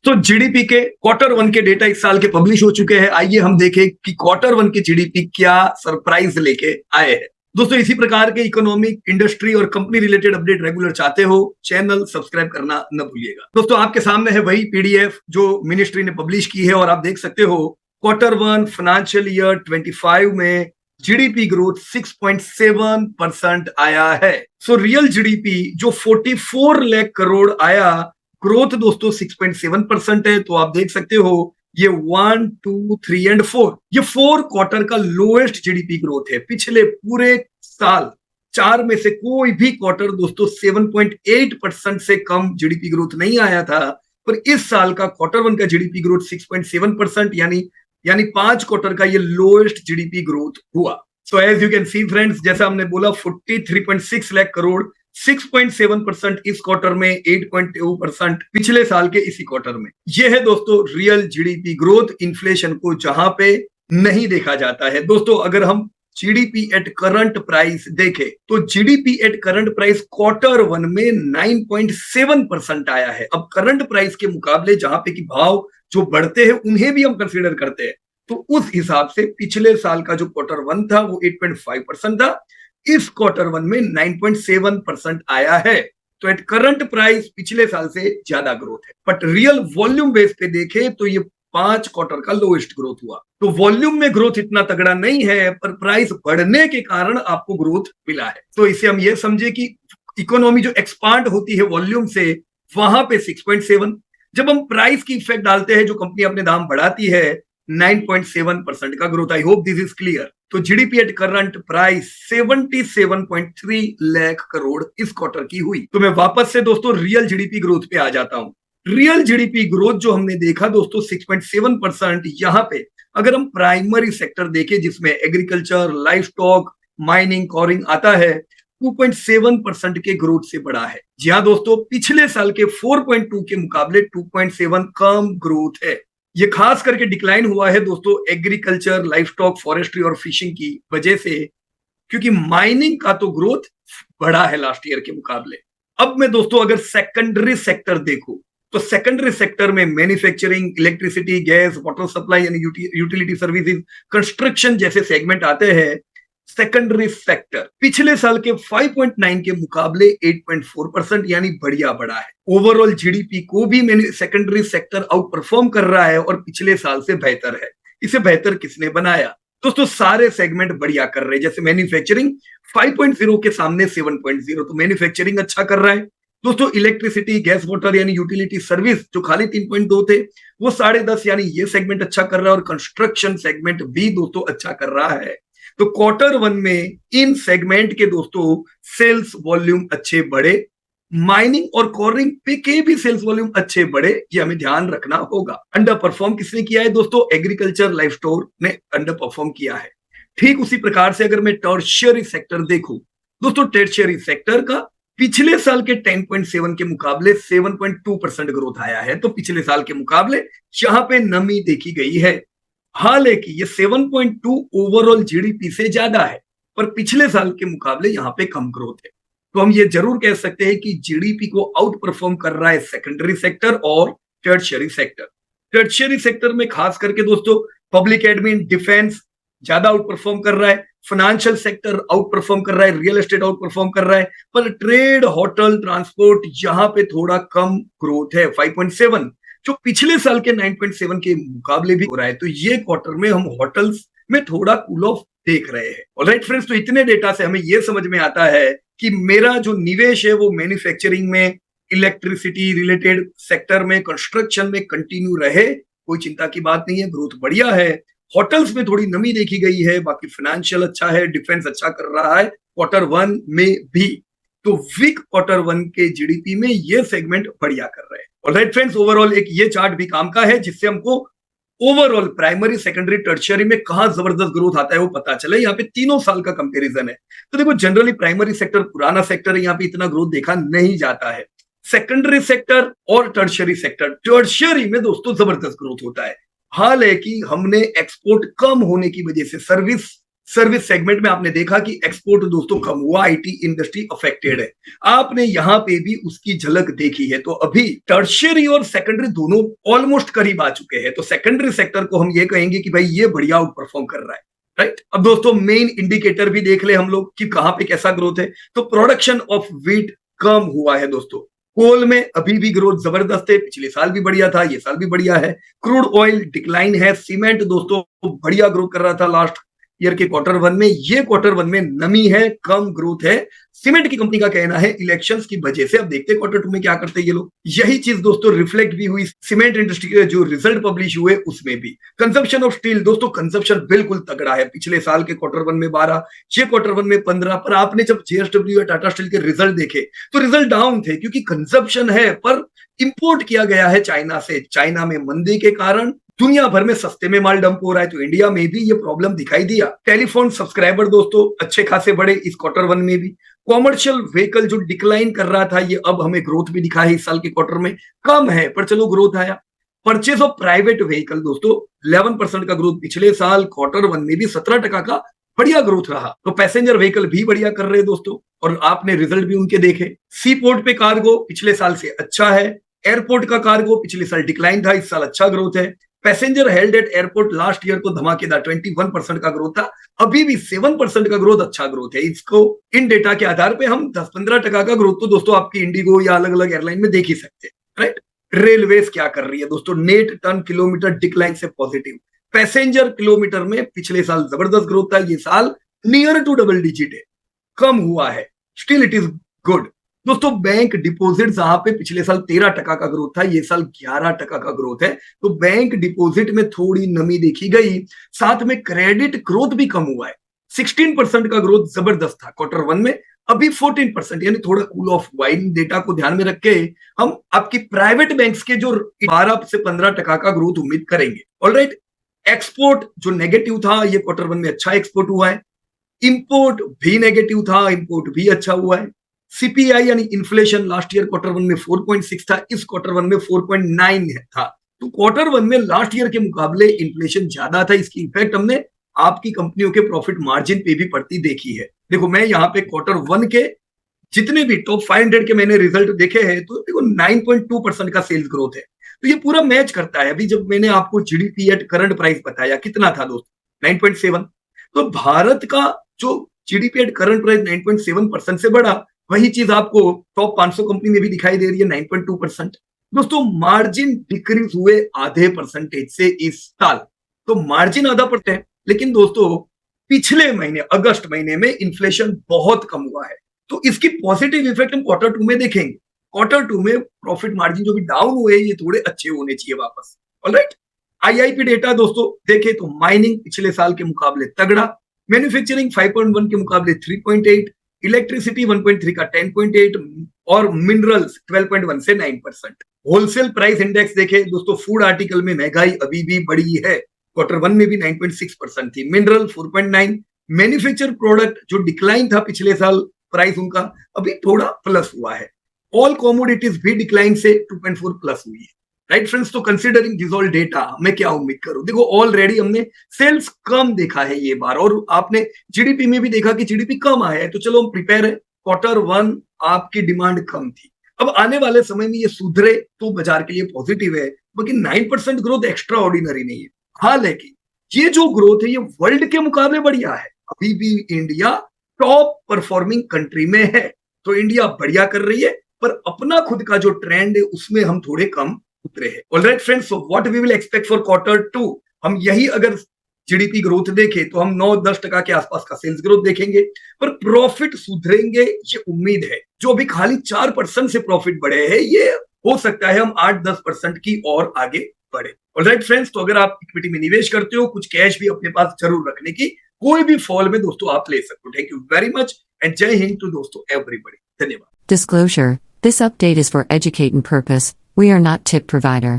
तो जीडीपी के quarter one के डेटा इस साल के पब्लिश हो चुके हैं। आइए हम देखें कि क्वार्टर वन के जीडीपी क्या सरप्राइज लेके आए हैं। दोस्तों इसी प्रकार के इकोनॉमिक, इंडस्ट्री और कंपनी रिलेटेड अपडेट रेगुलर चाहते हो, चैनल सब्सक्राइब करना न भूलिएगा। दोस्तों आपके सामने है वही पीडीएफ जो मिनिस्ट्री ने पब्लिश की है और आप देख सकते हो क्वार्टर वन फाइनेंशियल ईयर 25 में जीडीपी ग्रोथ 6.7% आया है। सो रियल जीडीपी जो 44 लाख करोड़ आया, ग्रोथ दोस्तों 6.7% है। तो आप देख सकते हो ये 1, 2, 3 एंड 4 ये 4 क्वार्टर का लोएस्ट जीडीपी ग्रोथ है। पिछले पूरे साल 4 में से कोई भी क्वार्टर दोस्तों 7.8% से कम जीडीपी ग्रोथ नहीं आया था, पर इस साल का क्वार्टर वन का जीडीपी ग्रोथ 6.7% यानी 5 क्वार्टर का ये लोएस्ट जीडीपी ग्रोथ हुआ। So as you can see friends, जैसा हमने बोला 43.6 लाख करोड़, 6.7% इस क्वार्टर में, 8.2% पिछले साल के इसी क्वार्टर में। यह है दोस्तों रियल जीडीपी ग्रोथ, इन्फ्लेशन को जहां पे नहीं देखा जाता है। दोस्तों अगर हम जीडीपी एट करंट प्राइस देखें तो GDP at current price quarter one में 9.7% आया है। अब करंट प्राइस के मुकाबले जहां पे कि भाव जो बढ़ते हैं उन्हें भी हम कंसीडर करते हैं, तो उस हिसाब से पिछले साल का जो क्वार्टर वन था वो 8.5% था, इस क्वार्टर वन में 9.7% आया है। तो एट करंट प्राइस पिछले साल से ज्यादा ग्रोथ है। बट रियल वॉल्यूम बेस पे देखें तो ये 5 क्वार्टर का लोएस्ट ग्रोथ हुआ। तो वॉल्यूम में ग्रोथ इतना तगड़ा नहीं है, पर प्राइस बढ़ने के कारण आपको ग्रोथ मिला है। तो इसे हम ये समझे कि इकोनॉमी जो एक्सपांड होती है वॉल्यूम से, वहां पे 6.7, जब हम प्राइस की इफेक्ट डालते हैं, जो कंपनी अपने दाम बढ़ाती है, 9.7% का growth. I hope this is clear. तो GDP at current price 77.3 lakh crore इस क्वार्टर की हुई। तो मैं वापस से दोस्तों रियल जीडीपी ग्रोथ पे आ जाता हूं। रियल जीडीपी ग्रोथ जो हमने देखा दोस्तों 6.7%, यहां पे अगर हम प्राइमरी सेक्टर देखें जिसमें एग्रीकल्चर, लाइफ स्टॉक, माइनिंग, कॉरिंग आता है, 2.7% के ग्रोथ से बढ़ा है। जी हाँ दोस्तों, पिछले साल के 4.2 के मुकाबले 2.7 कम ग्रोथ है। ये खास करके डिक्लाइन हुआ है दोस्तों एग्रीकल्चर, लाइफ स्टॉक, फॉरेस्ट्री और फिशिंग की वजह से, क्योंकि माइनिंग का तो ग्रोथ बढ़ा है लास्ट ईयर के मुकाबले। अब मैं दोस्तों अगर सेकेंडरी सेक्टर देखूं तो सेकेंडरी सेक्टर में manufacturing, electricity, gas, water supply यानी यूटिलिटी सर्विसेज, कंस्ट्रक्शन जैसे सेगमेंट आते हैं। सेकेंडरी सेक्टर पिछले साल के 5.9 के मुकाबले 8.4% यानी बढ़िया बढ़ा है। ओवरऑल जीडीपी को भी सेकेंडरी सेक्टर आउट परफॉर्म कर रहा है और पिछले साल से बेहतर है। इसे बेहतर किसने बनाया? दोस्तों सारे सेगमेंट बढ़िया कर रहे हैं। जैसे मैन्युफैक्चरिंग 5.0 के सामने 7.0, तो मैन्युफैक्चरिंग अच्छा कर रहा है। दोस्तों इलेक्ट्रिसिटी, गैस, वाटर यानी यूटिलिटी सर्विस जो खाली 3.2 थे, वो 10.5 यानी ये सेगमेंट अच्छा कर रहा है, और कंस्ट्रक्शन सेगमेंट भी दोस्तों अच्छा कर रहा है। तो क्वार्टर वन में इन सेगमेंट के दोस्तों सेल्स वॉल्यूम अच्छे बढ़े, माइनिंग और कॉरिंग पे के भी सेल्स वॉल्यूम अच्छे बढ़े, ये हमें ध्यान रखना होगा। अंडर परफॉर्म किसने किया है दोस्तों? एग्रीकल्चर, लाइफ स्टोर ने अंडर परफॉर्म किया है। ठीक उसी प्रकार से अगर मैं टर्शियरी सेक्टर देखूं दोस्तों, टर्शियरी सेक्टर का पिछले साल के 10.7 के मुकाबले 7.2% ग्रोथ आया है। तो पिछले साल के मुकाबले यहां पे नमी देखी गई है। हालांकि ये 7.2 ओवरऑल जीडीपी से ज्यादा है, पर पिछले साल के मुकाबले यहां पे कम ग्रोथ है। तो हम ये जरूर कह सकते हैं कि जीडीपी को आउट परफॉर्म कर रहा है सेकेंडरी सेक्टर और टर्शियरी सेक्टर। टर्शियरी सेक्टर में खास करके दोस्तों पब्लिक एडमिन, डिफेंस ज्यादा आउट परफॉर्म कर रहा है, फाइनेंशियल सेक्टर आउट परफॉर्म कर रहा है, रियल एस्टेट आउट परफॉर्म कर रहा है, पर ट्रेड, होटल, ट्रांसपोर्ट यहां पे थोड़ा कम ग्रोथ है, 5.7, जो पिछले साल के 9.7 के मुकाबले भी हो रहा है। तो ये क्वार्टर में हम होटल्स में थोड़ा कूल ऑफ देख रहे हैं। ऑलराइट फ्रेंड्स, तो इतने डेटा से हमें यह समझ में आता है कि मेरा जो निवेश है वो मैन्युफैक्चरिंग में, इलेक्ट्रिसिटी रिलेटेड सेक्टर में, कंस्ट्रक्शन में कंटिन्यू रहे, कोई चिंता की बात नहीं है, ग्रोथ बढ़िया है। होटल्स में थोड़ी नमी देखी गई है, बाकी फाइनेंशियल अच्छा है, डिफेंस अच्छा कर रहा है क्वार्टर वन में भी। तो वीक क्वार्टर वन के जीडीपी में ये सेगमेंट बढ़िया कर रहे हैं। ऑलराइट फ्रेंड्स, ओवरऑल एक ये चार्ट भी काम का है जिससे हमको ओवरऑल प्राइमरी, सेकेंडरी, टर्शियरी में कहां जबरदस्त ग्रोथ आता है वो पता चले। यहाँ पे तीनों साल का कंपैरिजन है। तो देखो जनरली प्राइमरी सेक्टर पुराना सेक्टर है, यहाँ पे इतना ग्रोथ देखा नहीं जाता है। सेकेंडरी सेक्टर और टर्शियरी सेक्टर, टर्शियरी में दोस्तों जबरदस्त ग्रोथ होता है। हालांकि हमने एक्सपोर्ट कम होने की वजह से सर्विस सर्विस सेगमेंट में आपने देखा कि एक्सपोर्ट दोस्तों कम हुआ, आईटी इंडस्ट्री अफेक्टेड है, आपने यहां पे भी उसकी झलक देखी है। तो अभी टर्शियरी और सेकेंडरी दोनों ऑलमोस्ट करीब आ चुके हैं। तो सेकेंडरी सेक्टर को हम ये कहेंगे कि भाई ये बढ़िया आउट परफॉर्म कर रहा है, राइट। अब दोस्तों मेन इंडिकेटर भी देख ले हम लोग कि कहां पे कैसा ग्रोथ है। तो प्रोडक्शन ऑफ व्हीट कम हुआ है दोस्तों। कोल में अभी भी ग्रोथ जबरदस्त है, पिछले साल भी बढ़िया था, ये साल भी बढ़िया है। क्रूड ऑयल डिक्लाइन है। सीमेंट दोस्तों बढ़िया ग्रोथ कर रहा था लास्ट ईयर के क्वार्टर वन में, ये क्वार्टर वन में नमी है, कम ग्रोथ है। सीमेंट की कंपनी का कहना है इलेक्शंस की वजह से। अब देखते हैं क्वार्टर टू में क्या करते हैं ये लोग। यही चीज दोस्तों रिफ्लेक्ट भी हुई सीमेंट इंडस्ट्री के जो रिजल्ट पब्लिश हुए उसमें भी। कंजप्शन ऑफ स्टील दोस्तों, कंजप्शन बिल्कुल तगड़ा है। पिछले साल के क्वार्टर वन में 12, ये क्वार्टर वन में 15। पर आपने जब जेएसडब्ल्यू या टाटा स्टील के रिजल्ट देखे तो रिजल्ट डाउन थे, क्योंकि कंजप्शन है पर इंपोर्ट किया गया है चाइना से। चाइना में मंदी के कारण दुनिया भर में सस्ते में माल डंप हो रहा है, तो इंडिया में भी ये प्रॉब्लम दिखाई दिया। टेलीफोन सब्सक्राइबर दोस्तों अच्छे खासे बढ़े इस क्वार्टर वन में भी। कॉमर्शियल व्हीकल जो डिक्लाइन कर रहा था, ये अब हमें ग्रोथ भी दिखा है इस साल के क्वार्टर में, कम है पर चलो ग्रोथ आया। परचेज ऑफ प्राइवेट व्हीकल दोस्तों 11% का ग्रोथ, पिछले साल क्वार्टर वन में भी 17% का बढ़िया ग्रोथ रहा। तो पैसेंजर व्हीकल भी बढ़िया कर रहे हैं दोस्तों, और आपने रिजल्ट भी उनके देखे। सी पोर्ट पे कार्गो पिछले साल से अच्छा है। एयरपोर्ट का कार्गो पिछले साल डिक्लाइन था, इस साल अच्छा ग्रोथ है। Passenger held at airport last year को धमाकेदार 21% का ग्रोथ था, अभी भी 7% का ग्रोथ अच्छा ग्रोथ है। इसको इन डेटा के आधार पे हम 10-15% का ग्रोथ तो दोस्तों आपकी इंडिगो या अलग अलग एयरलाइन में देख ही सकते हैं, राइट। रेलवेज क्या कर रही है दोस्तों, नेट टन किलोमीटर डिक्लाइन से पॉजिटिव। पैसेंजर किलोमीटर में पिछले साल जबरदस्त ग्रोथ था, ये साल नियर टू डबल डिजिट है, कम हुआ है, स्टिल इट इज गुड। दोस्तों बैंक डिपॉजिट जहां पे पिछले साल 13% का ग्रोथ था, ये साल 11% का ग्रोथ है। तो बैंक डिपॉजिट में थोड़ी नमी देखी गई, साथ में क्रेडिट ग्रोथ भी कम हुआ है। 16% का ग्रोथ जबरदस्त था क्वार्टर वन में, अभी 14%, यानी थोड़ा कूल ऑफ हुआ। इन डेटा को ध्यान में रख के हम आपकी प्राइवेट बैंक्स के जो 12 से 15% का ग्रोथ उम्मीद करेंगे। ऑलराइट, एक्सपोर्ट जो नेगेटिव था, ये क्वार्टर वन में अच्छा एक्सपोर्ट हुआ है। इंपोर्ट भी नेगेटिव था, इंपोर्ट भी अच्छा हुआ है। सीपीआई यानी inflation last year quarter one में 4.6 था, इस क्वार्टर वन में 4.9 था। तो क्वार्टर वन में लास्ट ईयर के मुकाबले इन्फ्लेशन ज्यादा था, इसकी इफेक्ट हमने आपकी कंपनियों के प्रॉफिट मार्जिन पे भी पड़ती देखी है। देखो मैं यहाँ पे क्वार्टर वन के जितने भी टॉप 500 के मैंने रिजल्ट देखे हैं, तो देखो 9.2% का सेल्स ग्रोथ है। तो ये पूरा मैच करता है। अभी जब मैंने आपको जीडीपी एट करंट प्राइस बताया कितना था दोस्तों, 9.7। तो भारत का जो जीडीपी एट करंट प्राइस 9.7% से बढ़ा, वही चीज आपको टॉप 500 कंपनी में भी दिखाई दे रही है 9.2%। दोस्तों मार्जिन डिक्रीज हुए आधे परसेंटेज से इस साल, तो मार्जिन आधा परसेंट है, लेकिन दोस्तों पिछले महीने अगस्त महीने में इन्फ्लेशन बहुत कम हुआ है, तो इसकी पॉजिटिव इफेक्ट हम क्वार्टर टू में देखेंगे। क्वार्टर टू में प्रॉफिट मार्जिन जो भी डाउन हुए, ये थोड़े अच्छे होने चाहिए वापस। ऑलराइट, आईआईपी डेटा दोस्तों देखे तो माइनिंग पिछले साल के मुकाबले तगड़ा, मैन्युफैक्चरिंग 5.1 के मुकाबले 3.8, इलेक्ट्रिसिटी 1.3 का 10.8 और मिनरल्स 12.1 से 9%। होलसेल प्राइस इंडेक्स देखे दोस्तों, फूड आर्टिकल में महंगाई अभी भी बढ़ी है, क्वार्टर वन में भी 9.6% थी, मिनरल 4.9, मैन्युफैक्चर प्रोडक्ट जो डिक्लाइन था पिछले साल प्राइस उनका, अभी थोड़ा प्लस हुआ है। ऑल कॉमोडिटीज भी डिक्लाइन से 2.4 प्लस हुई है, राइट फ्रेंड्स। तो कंसीडरिंग दिस ऑल डेटा मैं क्या उम्मीद करूं, देखो ऑलरेडी हमने सेल्स कम देखा है ये बार, और आपने जीडीपी में भी देखा कि जीडीपी कम आया है, तो चलो हम प्रिपेयर है। क्वार्टर वन आपकी डिमांड कम थी, अब आने वाले समय में ये सुधरे तो बाजार के लिए पॉजिटिव है, बाकी 9% ग्रोथ एक्स्ट्रा ऑर्डिनरी नहीं है। हालांकि ये जो ग्रोथ है ये वर्ल्ड के मुकाबले बढ़िया है, अभी भी इंडिया टॉप परफॉर्मिंग कंट्री में है, तो इंडिया बढ़िया कर रही है, पर अपना खुद का जो ट्रेंड है उसमें हम थोड़े कम उतरे हैं। Alright friends, so what we will expect for quarter two, हम यही अगर जीडीपी ग्रोथ देखें तो हम 9-10% के आसपास का सेल्स ग्रोथ देखेंगे, पर प्रॉफिट सुधरेंगे ये उम्मीद है। जो अभी खाली 4% से प्रॉफिट बढ़े हैं, ये हो सकता है हम 8-10% की और आगे बढ़े। ऑलराइट फ्रेंड्स, तो अगर आप इक्विटी में निवेश करते हो, कुछ कैश भी अपने पास जरूर रखने की, कोई भी फॉल में दोस्तों आप ले सकते हो। Thank you very much and जय हिंद टू दोस्तों एवरीबॉडी। धन्यवाद। Disclosure: This update is for educating purpose. We are not tip provider.